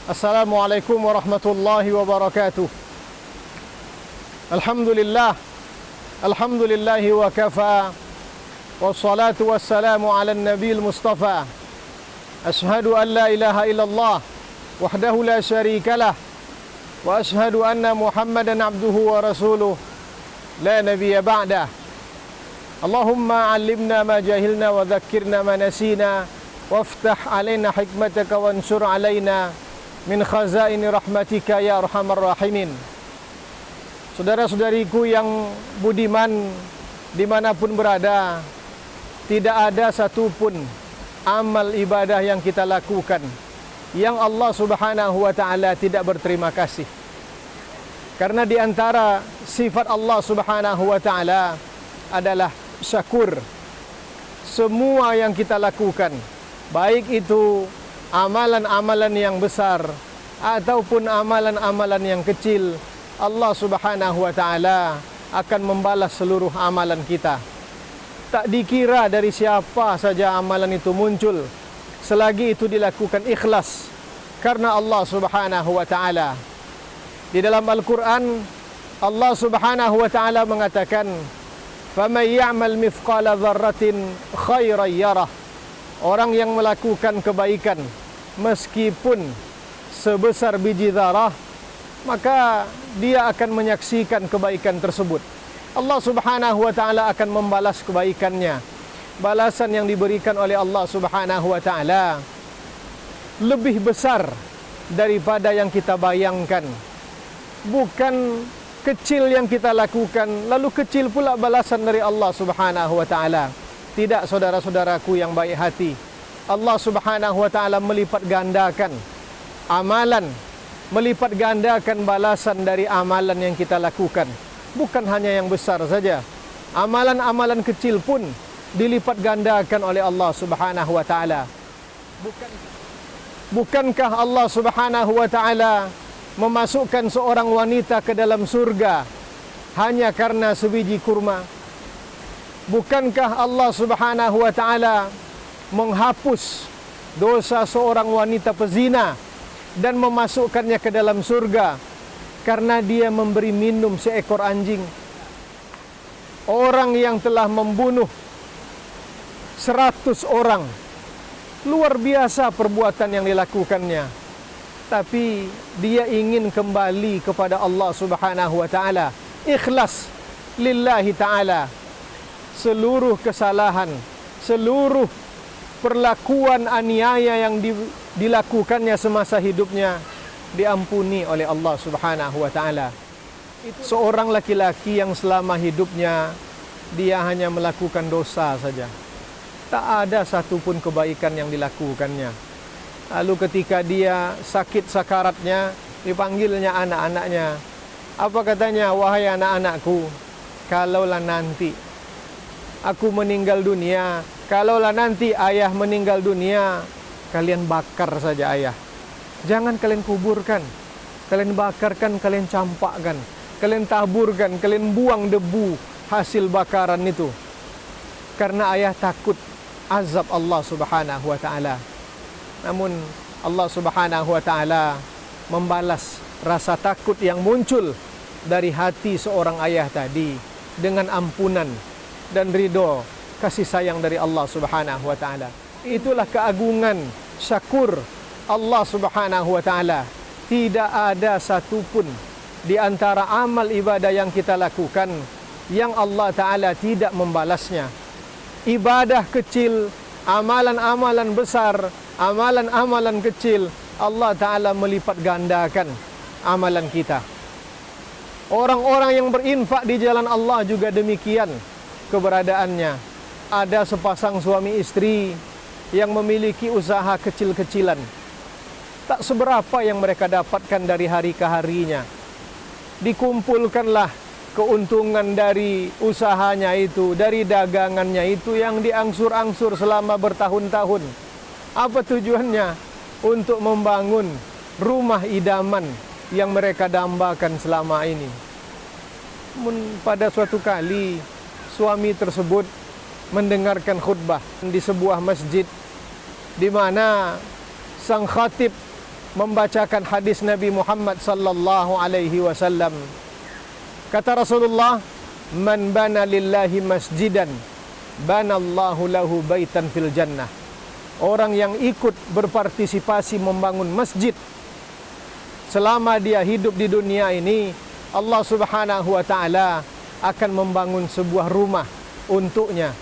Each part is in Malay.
Assalamualaikum warahmatullahi wabarakatuh. Alhamdulillah. Alhamdulillahi wa kafa. Wassalatu wassalamu ala nabiil mustafa. Ashhadu an la ilaha illallah wahdahu la syarikalah. Wa ashhadu anna Muhammadan abduhu wa rasuluh la nabiyya ba'dah. Allahumma 'allimna ma jahilna wa dhakkirna ma nasina waftah 'alaina hikmataka wansur 'alaina min khazaini rahmatika ya arhamar rahimin. Saudara-saudariku yang budiman dimanapun berada, tidak ada satupun amal ibadah yang kita lakukan yang Allah Subhanahu wa ta'ala tidak berterima kasih. Karena di antara sifat Allah Subhanahu wa ta'ala adalah syakur. Semua yang kita lakukan, baik itu amalan-amalan yang besar ataupun amalan-amalan yang kecil, Allah Subhanahu wa ta'ala akan membalas seluruh amalan kita. Tak dikira dari siapa saja amalan itu muncul, selagi itu dilakukan ikhlas karena Allah Subhanahu wa ta'ala. Di dalam Al-Quran, Allah Subhanahu wa ta'ala mengatakan, "Faman ya'mal mithqala dzarratin khairan yarah." Orang yang melakukan kebaikan meskipun sebesar biji zarah, maka dia akan menyaksikan kebaikan tersebut. Allah Subhanahu wa ta'ala akan membalas kebaikannya. Balasan yang diberikan oleh Allah Subhanahu wa ta'ala lebih besar daripada yang kita bayangkan. Bukan kecil yang kita lakukan, lalu kecil pula balasan dari Allah Subhanahu wa ta'ala. Tidak, saudara-saudaraku yang baik hati. Allah Subhanahu wa ta'ala melipat gandakan amalan, melipat gandakan balasan dari amalan yang kita lakukan. Bukan hanya yang besar saja, amalan-amalan kecil pun dilipat gandakan oleh Allah Subhanahu wa ta'ala. Bukankah Allah Subhanahu wa ta'ala memasukkan seorang wanita ke dalam surga hanya karena sebiji kurma? Bukankah Allah Subhanahu wa ta'ala menghapus dosa seorang wanita pezina dan memasukkannya ke dalam surga karena dia memberi minum seekor anjing? Orang yang telah membunuh 100 orang, luar biasa perbuatan yang dilakukannya, tapi dia ingin kembali kepada Allah Subhanahu wa ta'ala, ikhlas lillahi ta'ala. Seluruh kesalahan, seluruh perlakuan aniaya yang dilakukannya semasa hidupnya diampuni oleh Allah Subhanahu wa ta'ala. Seorang laki-laki yang selama hidupnya dia hanya melakukan dosa saja, tak ada satupun kebaikan yang dilakukannya. Lalu ketika dia sakit sakaratnya, dipanggilnya anak-anaknya. Apa katanya? "Wahai anak-anakku, kalaulah nanti aku meninggal dunia, kalaulah nanti ayah meninggal dunia, kalian bakar saja ayah. Jangan kalian kuburkan, kalian bakarkan, kalian campakkan, kalian taburkan, kalian buang debu hasil bakaran itu. Karena ayah takut azab Allah Subhanahu wa ta'ala." Namun Allah Subhanahu wa ta'ala membalas rasa takut yang muncul dari hati seorang ayah tadi dengan ampunan dan ridho kasih sayang dari Allah Subhanahu wa ta'ala. Itulah keagungan syakur Allah Subhanahu wa ta'ala. Tidak ada satupun di antara amal ibadah yang kita lakukan yang Allah ta'ala tidak membalasnya. Ibadah kecil, amalan-amalan besar, amalan-amalan kecil, Allah ta'ala melipat gandakan amalan kita. Orang-orang yang berinfak di jalan Allah juga demikian keberadaannya. Ada sepasang suami istri yang memiliki usaha kecil-kecilan. Tak seberapa yang mereka dapatkan dari hari ke harinya. Dikumpulkanlah keuntungan dari usahanya itu, dari dagangannya itu yang diangsur-angsur selama bertahun-tahun. Apa tujuannya? Untuk membangun rumah idaman yang mereka dambakan selama ini. Pada suatu kali suami tersebut mendengarkan khutbah di sebuah masjid di mana sang khatib membacakan hadis Nabi Muhammad sallallahu alaihi wasallam. Kata Rasulullah, "Man bana lillahi masjidan, banallahu lahu baitan fil jannah." Orang yang ikut berpartisipasi membangun masjid selama dia hidup di dunia ini, Allah Subhanahu wa taala akan membangun sebuah rumah untuknya.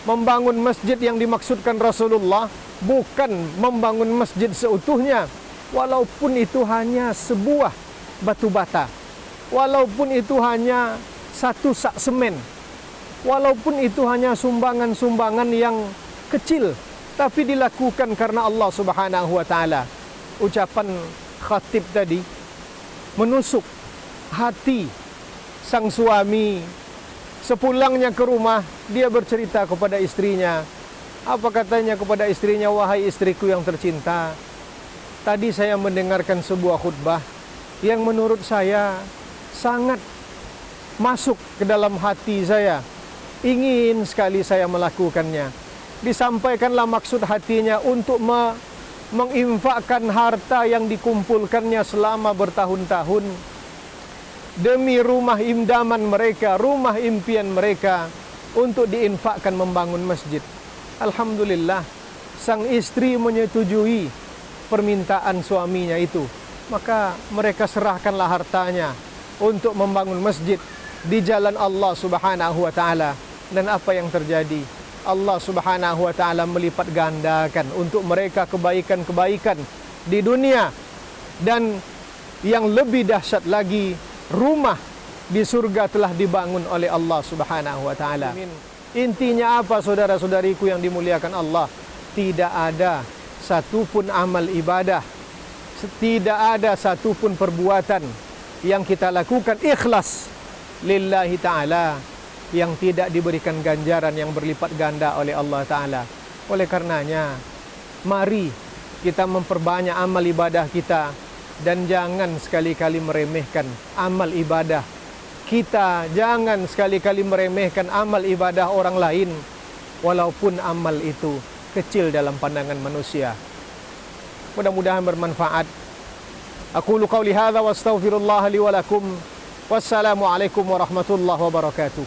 Membangun masjid yang dimaksudkan Rasulullah bukan membangun masjid seutuhnya, walaupun itu hanya sebuah batu bata, walaupun itu hanya satu sak semen, walaupun itu hanya sumbangan-sumbangan yang kecil, tapi dilakukan karena Allah Subhanahu wa taala. Ucapan khatib tadi menusuk hati sang suami. Sepulangnya ke rumah, dia bercerita kepada istrinya. Apa katanya kepada istrinya? "Wahai istriku yang tercinta, tadi saya mendengarkan sebuah khutbah yang menurut saya sangat masuk ke dalam hati saya. Ingin sekali saya melakukannya." Disampaikanlah maksud hatinya untuk menginfakkan harta yang dikumpulkannya selama bertahun-tahun demi rumah imdaman mereka, rumah impian mereka, untuk diinfakkan membangun masjid. Alhamdulillah, sang istri menyetujui permintaan suaminya itu. Maka mereka serahkanlah hartanya untuk membangun masjid di jalan Allah Subhanahu wa taala. Dan apa yang terjadi? Allah Subhanahu wa taala melipat gandakan untuk mereka kebaikan-kebaikan di dunia, dan yang lebih dahsyat lagi, rumah di surga telah dibangun oleh Allah Subhanahu wa taala. Intinya apa, saudara-saudariku yang dimuliakan Allah? Tidak ada satupun amal ibadah, tidak ada satupun perbuatan yang kita lakukan ikhlas lillahi ta'ala yang tidak diberikan ganjaran yang berlipat ganda oleh Allah Ta'ala. Oleh karenanya, mari kita memperbanyak amal ibadah kita, dan jangan sekali-kali meremehkan amal ibadah kita. Jangan sekali-kali meremehkan amal ibadah orang lain, walaupun amal itu kecil dalam pandangan manusia. Mudah-mudahan bermanfaat. Aqulu qawli hadza wa astaghfirullah li wa lakum. Wassalamualaikum warahmatullahi wabarakatuh.